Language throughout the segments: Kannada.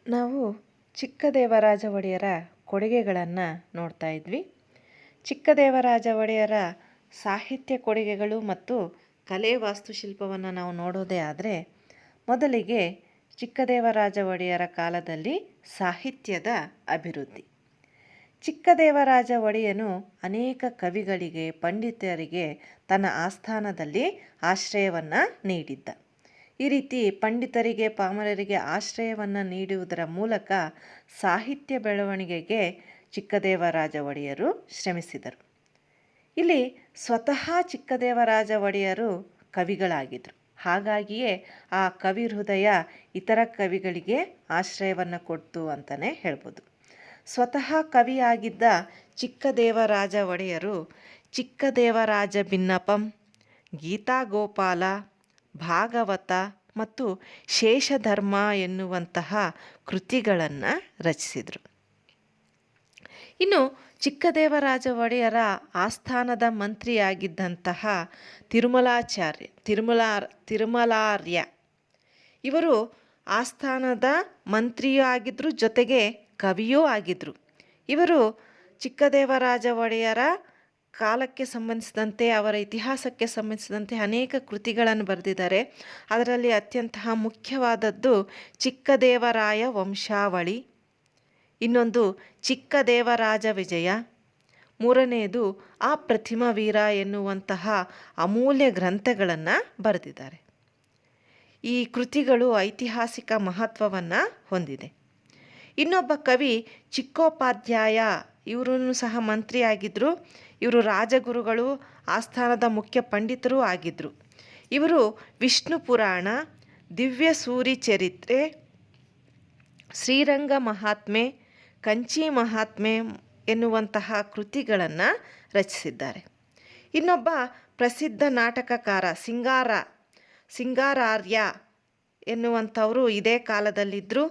ನಾವು ಚಿಕ್ಕದೇವರಾಜ ಒಡೆಯರ ಕೊಡುಗೆಗಳನ್ನು ನೋಡ್ತಾ ಇದ್ವಿ. ಚಿಕ್ಕದೇವರಾಜ ಒಡೆಯರ ಸಾಹಿತ್ಯ ಕೊಡುಗೆಗಳು ಮತ್ತು ಕಲೆ ವಾಸ್ತುಶಿಲ್ಪವನ್ನು ನಾವು ನೋಡೋದೇ ಆದರೆ, ಮೊದಲಿಗೆ ಚಿಕ್ಕದೇವರಾಜ ಒಡೆಯರ ಕಾಲದಲ್ಲಿ ಸಾಹಿತ್ಯದ ಅಭಿವೃದ್ಧಿ. ಚಿಕ್ಕದೇವರಾಜ ಒಡೆಯನು ಅನೇಕ ಕವಿಗಳಿಗೆ, ಪಂಡಿತರಿಗೆ ತನ್ನ ಆಸ್ಥಾನದಲ್ಲಿ ಆಶ್ರಯವನ್ನು ನೀಡಿದ್ದ. ಈ ರೀತಿ ಪಂಡಿತರಿಗೆ, ಪಾಮರರಿಗೆ ಆಶ್ರಯವನ್ನು ನೀಡುವುದರ ಮೂಲಕ ಸಾಹಿತ್ಯ ಬೆಳವಣಿಗೆಗೆ ಚಿಕ್ಕದೇವರಾಜ ಒಡೆಯರು ಶ್ರಮಿಸಿದರು. ಇಲ್ಲಿ ಸ್ವತಃ ಚಿಕ್ಕದೇವರಾಜ ಒಡೆಯರು ಕವಿಗಳಾಗಿದ್ದರು. ಹಾಗಾಗಿಯೇ ಆ ಕವಿ ಹೃದಯ ಇತರ ಕವಿಗಳಿಗೆ ಆಶ್ರಯವನ್ನು ಕೊಡ್ತು ಅಂತಲೇ ಹೇಳ್ಬೋದು. ಸ್ವತಃ ಕವಿಯಾಗಿದ್ದ ಚಿಕ್ಕದೇವರಾಜ ಒಡೆಯರು ಚಿಕ್ಕದೇವರಾಜ ಭಿನ್ನಪಂ, ಗೀತಾಗೋಪಾಲ, ಭಾಗವತ ಮತ್ತು ಶೇಷಧರ್ಮ ಎನ್ನುವಂತಹ ಕೃತಿಗಳನ್ನು ರಚಿಸಿದರು. ಇನ್ನು ಚಿಕ್ಕದೇವರಾಜ ಒಡೆಯರ ಆಸ್ಥಾನದ ಮಂತ್ರಿಯಾಗಿದ್ದಂತಹ ತಿರುಮಲಾರ್ಯ ಇವರು ಆಸ್ಥಾನದ ಮಂತ್ರಿಯೂ ಆಗಿದ್ದರು, ಜೊತೆಗೆ ಕವಿಯೂ ಆಗಿದ್ದರು. ಇವರು ಚಿಕ್ಕದೇವರಾಜ ಒಡೆಯರ ಕಾಲಕ್ಕೆ ಸಂಬಂಧಿಸಿದಂತೆ, ಅವರ ಇತಿಹಾಸಕ್ಕೆ ಸಂಬಂಧಿಸಿದಂತೆ ಅನೇಕ ಕೃತಿಗಳನ್ನು ಬರೆದಿದ್ದಾರೆ. ಅದರಲ್ಲಿ ಅತ್ಯಂತ ಮುಖ್ಯವಾದದ್ದು ಚಿಕ್ಕದೇವರಾಯ ವಂಶಾವಳಿ, ಇನ್ನೊಂದು ಚಿಕ್ಕದೇವರಾಜ ವಿಜಯ, ಮೂರನೆಯದು ಅಪ್ರತಿಮ ವೀರ ಎನ್ನುವಂತಹ ಅಮೂಲ್ಯ ಗ್ರಂಥಗಳನ್ನು ಬರೆದಿದ್ದಾರೆ. ಈ ಕೃತಿಗಳು ಐತಿಹಾಸಿಕ ಮಹತ್ವವನ್ನು ಹೊಂದಿದೆ. ಇನ್ನೊಬ್ಬ ಕವಿ ಚಿಕ್ಕೋಪಾಧ್ಯಾಯ, ಇವರೂ ಸಹ ಮಂತ್ರಿಯಾಗಿದ್ದರು. ಇವರು ರಾಜಗುರುಗಳು, ಆಸ್ಥಾನದ ಮುಖ್ಯ ಪಂಡಿತರೂ ಆಗಿದ್ದರು. ಇವರು ವಿಷ್ಣು ಪುರಾಣ, ದಿವ್ಯ ಸೂರಿ ಚರಿತ್ರೆ, ಶ್ರೀರಂಗ ಮಹಾತ್ಮೆ, ಕಂಚಿ ಮಹಾತ್ಮೆ ಎನ್ನುವಂತಹ ಕೃತಿಗಳನ್ನು ರಚಿಸಿದ್ದಾರೆ. ಇನ್ನೊಬ್ಬ ಪ್ರಸಿದ್ಧ ನಾಟಕಕಾರ ಸಿಂಗಾರಾರ್ಯ ಎನ್ನುವಂಥವರು ಇದೇ ಕಾಲದಲ್ಲಿದ್ದರು.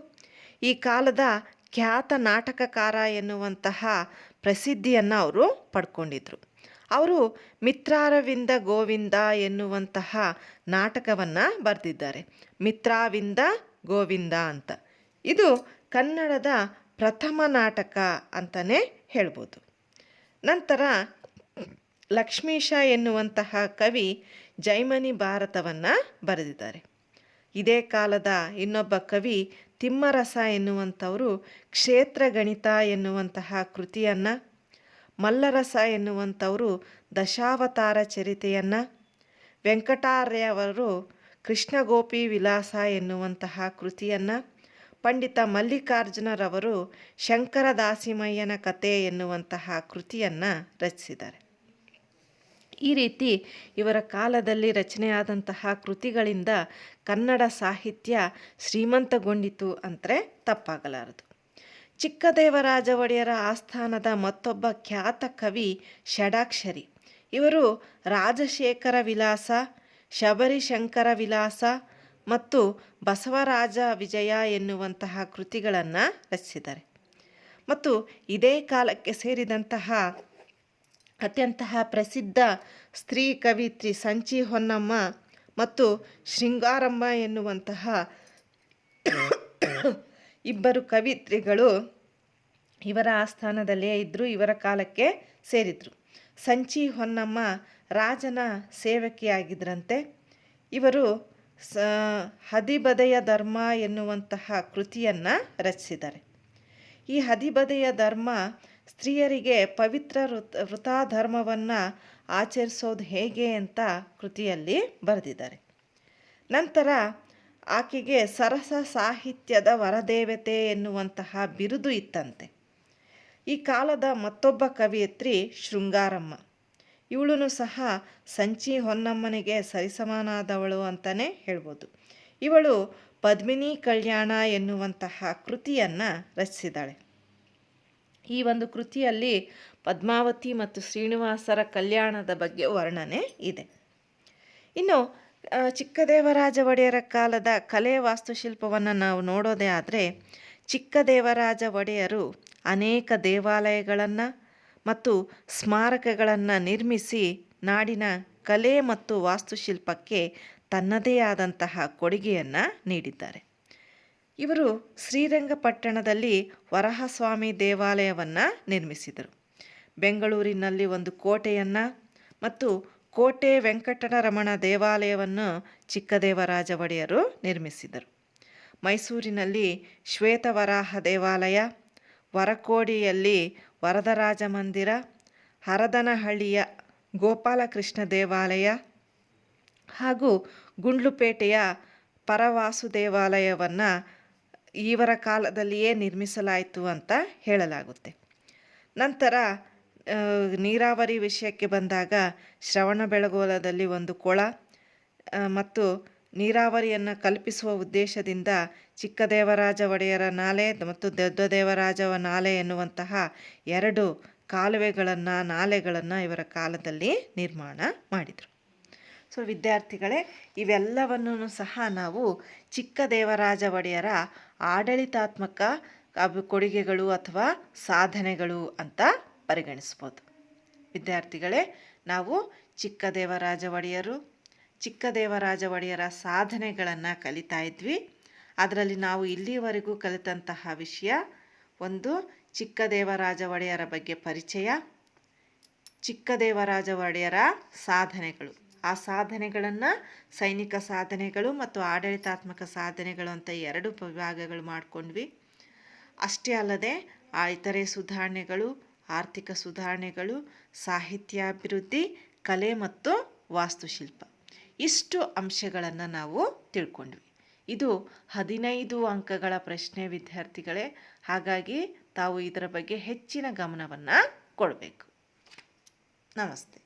ಈ ಕಾಲದ ಖ್ಯಾತ ನಾಟಕಕಾರ ಎನ್ನುವಂತಹ ಪ್ರಸಿದ್ಧಿಯನ್ನು ಅವರು ಪಡ್ಕೊಂಡಿದ್ರು. ಅವರು ಮಿತ್ರಾರವಿಂದ ಗೋವಿಂದ ಎನ್ನುವಂತಹ ನಾಟಕವನ್ನು ಬರೆದಿದ್ದಾರೆ. ಮಿತ್ರಾವಿಂದ ಗೋವಿಂದ ಅಂತ. ಇದು ಕನ್ನಡದ ಪ್ರಥಮ ನಾಟಕ ಅಂತಲೇ ಹೇಳ್ಬೋದು. ನಂತರ ಲಕ್ಷ್ಮೀಶ ಎನ್ನುವಂತಹ ಕವಿ ಜೈಮಿನಿ ಭಾರತವನ್ನು ಬರೆದಿದ್ದಾರೆ. ಇದೇ ಕಾಲದ ಇನ್ನೊಬ್ಬ ಕವಿ ತಿಮ್ಮರಸ ಎನ್ನುವಂಥವರು ಕ್ಷೇತ್ರ ಗಣಿತ ಎನ್ನುವಂತಹ ಕೃತಿಯನ್ನು, ಮಲ್ಲರಸ ಎನ್ನುವಂಥವರು ದಶಾವತಾರ ಚರಿತೆಯನ್ನು, ವೆಂಕಟಾರ್ಯವರು ಕೃಷ್ಣಗೋಪಿ ವಿಲಾಸ ಎನ್ನುವಂತಹ ಕೃತಿಯನ್ನು, ಪಂಡಿತ ಮಲ್ಲಿಕಾರ್ಜುನರವರು ಶಂಕರದಾಸಿಮಯ್ಯನ ಕತೆ ಎನ್ನುವಂತಹ ಕೃತಿಯನ್ನು ರಚಿಸಿದ್ದಾರೆ. ಈ ರೀತಿ ಇವರ ಕಾಲದಲ್ಲಿ ರಚನೆಯಾದಂತಹ ಕೃತಿಗಳಿಂದ ಕನ್ನಡ ಸಾಹಿತ್ಯ ಶ್ರೀಮಂತಗೊಂಡಿತು ಅಂದರೆ ತಪ್ಪಾಗಲಾರದು. ಚಿಕ್ಕದೇವರಾಜ ಒಡೆಯರ ಆಸ್ಥಾನದ ಮತ್ತೊಬ್ಬ ಖ್ಯಾತ ಕವಿ ಷಡಾಕ್ಷರಿ. ಇವರು ರಾಜಶೇಖರ ವಿಲಾಸ, ಶಬರಿಶಂಕರ ವಿಲಾಸ ಮತ್ತು ಬಸವರಾಜ ವಿಜಯ ಎನ್ನುವಂತಹ ಕೃತಿಗಳನ್ನು ರಚಿಸಿದ್ದಾರೆ. ಮತ್ತು ಇದೇ ಕಾಲಕ್ಕೆ ಸೇರಿದಂತಹ ಅತ್ಯಂತ ಪ್ರಸಿದ್ಧ ಸ್ತ್ರೀ ಕವಿತ್ರಿ ಸಂಚಿ ಹೊನ್ನಮ್ಮ ಮತ್ತು ಶೃಂಗಾರಮ್ಮ ಎನ್ನುವಂತಹ ಇಬ್ಬರು ಕವಿತ್ರಿಗಳು ಇವರ ಆಸ್ಥಾನದಲ್ಲೇ ಇದ್ದರು, ಇವರ ಕಾಲಕ್ಕೆ ಸೇರಿದರು. ಸಂಚಿ ಹೊನ್ನಮ್ಮ ರಾಜನ ಸೇವಕಿಯಾಗಿದ್ದರಂತೆ. ಇವರು ಹದಿಬದೆಯ ಧರ್ಮ ಎನ್ನುವಂತಹ ಕೃತಿಯನ್ನು ರಚಿಸಿದ್ದಾರೆ. ಈ ಹದಿಬದೆಯ ಧರ್ಮ ಸ್ತ್ರೀಯರಿಗೆ ಪವಿತ್ರ ವೃತಾಧರ್ಮವನ್ನು ಆಚರಿಸೋದು ಹೇಗೆ ಅಂತ ಕೃತಿಯಲ್ಲಿ ಬರೆದಿದ್ದಾರೆ. ನಂತರ ಆಕೆಗೆ ಸರಸ ಸಾಹಿತ್ಯದ ವರದೇವತೆ ಎನ್ನುವಂತಹ ಬಿರುದು ಇತ್ತಂತೆ. ಈ ಕಾಲದ ಮತ್ತೊಬ್ಬ ಕವಿಯತ್ರಿ ಶೃಂಗಾರಮ್ಮ. ಇವಳು ಸಹ ಸಂಚಿ ಹೊನ್ನಮ್ಮನಿಗೆ ಸರಿಸಮಾನಾದವಳು ಅಂತಲೇ ಹೇಳ್ಬೋದು. ಇವಳು ಪದ್ಮಿನಿ ಕಲ್ಯಾಣ ಎನ್ನುವಂತಹ ಕೃತಿಯನ್ನು ರಚಿಸಿದ್ದಾಳೆ. ಈ ಒಂದು ಕೃತಿಯಲ್ಲಿ ಪದ್ಮಾವತಿ ಮತ್ತು ಶ್ರೀನಿವಾಸರ ಕಲ್ಯಾಣದ ಬಗ್ಗೆ ವರ್ಣನೆ ಇದೆ. ಇನ್ನು ಚಿಕ್ಕದೇವರಾಜ ಒಡೆಯರ ಕಾಲದ ಕಲೆ ವಾಸ್ತುಶಿಲ್ಪವನ್ನು ನಾವು ನೋಡೋದೇ ಆದರೆ, ಚಿಕ್ಕದೇವರಾಜ ಒಡೆಯರು ಅನೇಕ ದೇವಾಲಯಗಳನ್ನು ಮತ್ತು ಸ್ಮಾರಕಗಳನ್ನು ನಿರ್ಮಿಸಿ ನಾಡಿನ ಕಲೆ ಮತ್ತು ವಾಸ್ತುಶಿಲ್ಪಕ್ಕೆ ತನ್ನದೇ ಆದಂತಹ ಕೊಡುಗೆಯನ್ನು ನೀಡಿದ್ದಾರೆ. ಇವರು ಶ್ರೀರಂಗಪಟ್ಟಣದಲ್ಲಿ ವರಹಸ್ವಾಮಿ ದೇವಾಲಯವನ್ನು ನಿರ್ಮಿಸಿದರು. ಬೆಂಗಳೂರಿನಲ್ಲಿ ಒಂದು ಕೋಟೆಯನ್ನು ಮತ್ತು ಕೋಟೆ ವೆಂಕಟರಮಣ ದೇವಾಲಯವನ್ನು ಚಿಕ್ಕದೇವರಾಜ ಒಡೆಯರು ನಿರ್ಮಿಸಿದರು. ಮೈಸೂರಿನಲ್ಲಿ ಶ್ವೇತವರಾಹ ದೇವಾಲಯ, ವರಕೋಡಿಯಲ್ಲಿ ವರದರಾಜ ಮಂದಿರ, ಹರದನಹಳ್ಳಿಯ ಗೋಪಾಲಕೃಷ್ಣ ದೇವಾಲಯ ಹಾಗೂ ಗುಂಡ್ಲುಪೇಟೆಯ ಪರವಾಸು ದೇವಾಲಯವನ್ನು ಇವರ ಕಾಲದಲ್ಲಿಯೇ ನಿರ್ಮಿಸಲಾಯಿತು ಅಂತ ಹೇಳಲಾಗುತ್ತೆ. ನಂತರ ನೀರಾವರಿ ವಿಷಯಕ್ಕೆ ಬಂದಾಗ ಶ್ರವಣಬೆಳಗೊಳದಲ್ಲಿ ಒಂದು ಕೊಳ ಮತ್ತು ನೀರಾವರಿಯನ್ನು ಕಲ್ಪಿಸುವ ಉದ್ದೇಶದಿಂದ ಚಿಕ್ಕದೇವರಾಜ ಒಡೆಯರ ನಾಲೆ ಮತ್ತು ದೊಡ್ಡದೇವರಾಜ ನಾಲೆ ಎನ್ನುವಂತಹ 2 ಕಾಲುವೆಗಳನ್ನು ನಾಲೆಗಳನ್ನು ಇವರ ಕಾಲದಲ್ಲಿ ನಿರ್ಮಾಣ ಮಾಡಿದರು. ಸೊ ವಿದ್ಯಾರ್ಥಿಗಳೇ, ಇವೆಲ್ಲವನ್ನೂ ಸಹ ನಾವು ಚಿಕ್ಕದೇವರಾಜ ಒಡೆಯರ ಆಡಳಿತಾತ್ಮಕ ಕೊಡುಗೆಗಳು ಅಥವಾ ಸಾಧನೆಗಳು ಅಂತ ಪರಿಗಣಿಸ್ಬೋದು. ವಿದ್ಯಾರ್ಥಿಗಳೇ, ನಾವು ಚಿಕ್ಕದೇವರಾಜ ಒಡೆಯರ ಸಾಧನೆಗಳನ್ನು ಕಲಿತಾ ಇದ್ವಿ. ಅದರಲ್ಲಿ ನಾವು ಇಲ್ಲಿವರೆಗೂ ಕಲಿತಂತಹ ವಿಷಯ ಒಂದು, ಚಿಕ್ಕದೇವರಾಜ ಒಡೆಯರ ಬಗ್ಗೆ ಪರಿಚಯ, ಚಿಕ್ಕದೇವರಾಜ ಒಡೆಯರ ಸಾಧನೆಗಳು, ಆ ಸಾಧನೆಗಳನ್ನು ಸೈನಿಕ ಸಾಧನೆಗಳು ಮತ್ತು ಆಡಳಿತಾತ್ಮಕ ಸಾಧನೆಗಳು ಅಂತ 2 ವಿಭಾಗಗಳು ಮಾಡಿಕೊಂಡ್ವಿ. ಅಷ್ಟೇ ಅಲ್ಲದೆ ಇತರೆ ಸುಧಾರಣೆಗಳು, ಆರ್ಥಿಕ ಸುಧಾರಣೆಗಳು, ಸಾಹಿತ್ಯಾಭಿವೃದ್ಧಿ, ಕಲೆ ಮತ್ತು ವಾಸ್ತುಶಿಲ್ಪ, ಇಷ್ಟು ಅಂಶಗಳನ್ನು ನಾವು ತಿಳ್ಕೊಂಡ್ವಿ. ಇದು 15 ಅಂಕಗಳ ಪ್ರಶ್ನೆ ವಿದ್ಯಾರ್ಥಿಗಳೇ. ಹಾಗಾಗಿ ತಾವು ಇದರ ಬಗ್ಗೆ ಹೆಚ್ಚಿನ ಗಮನವನ್ನು ಕೊಡಬೇಕು. ನಮಸ್ತೆ.